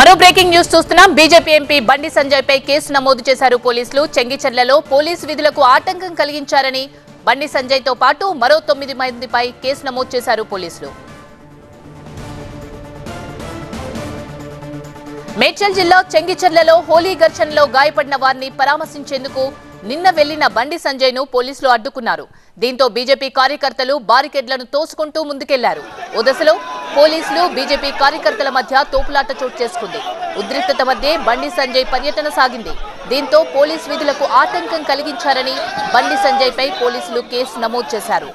మరో breaking news చూస్తున్నాం. BJP MP Bandi Sanjay పై case నమోదు చేశారు పోలీసులు. చెంగిచెర్లలో పోలీసు విధులకు ఆటంకం కలిగించారని బండి సంజయ్ తో పాటు మరో 9 మందిపై కేసు నమోదు చేశారు పోలీసులు. మేడ్చల్ జిల్లా చెంగిచెర్లలో హోలీ ఘర్షణలో గాయపడిన వారిని పరామర్శించేందుకు నిన్న వెళ్లిన బండి సంజయ్ ను పోలీసులు అడ్డుకున్నారు. దీంతో బీజేపీ కార్యకర్తలు బారికేడ్లను తోసుకుంటూ ముందుకెళ్లారు. ఓ దశలో పోలీసులు బీజేపీ కార్యకర్తల మధ్య తోపులాట చోటు చేసుకుంది. ఉద్రిక్తత మధ్య బండి సంజయ్ పర్యటన సాగింది. దీంతో పోలీసు విధులకు ఆటంకం కలిగించారని బండి సంజయ్ పై పోలీసులు కేసు నమోదు చేశారు.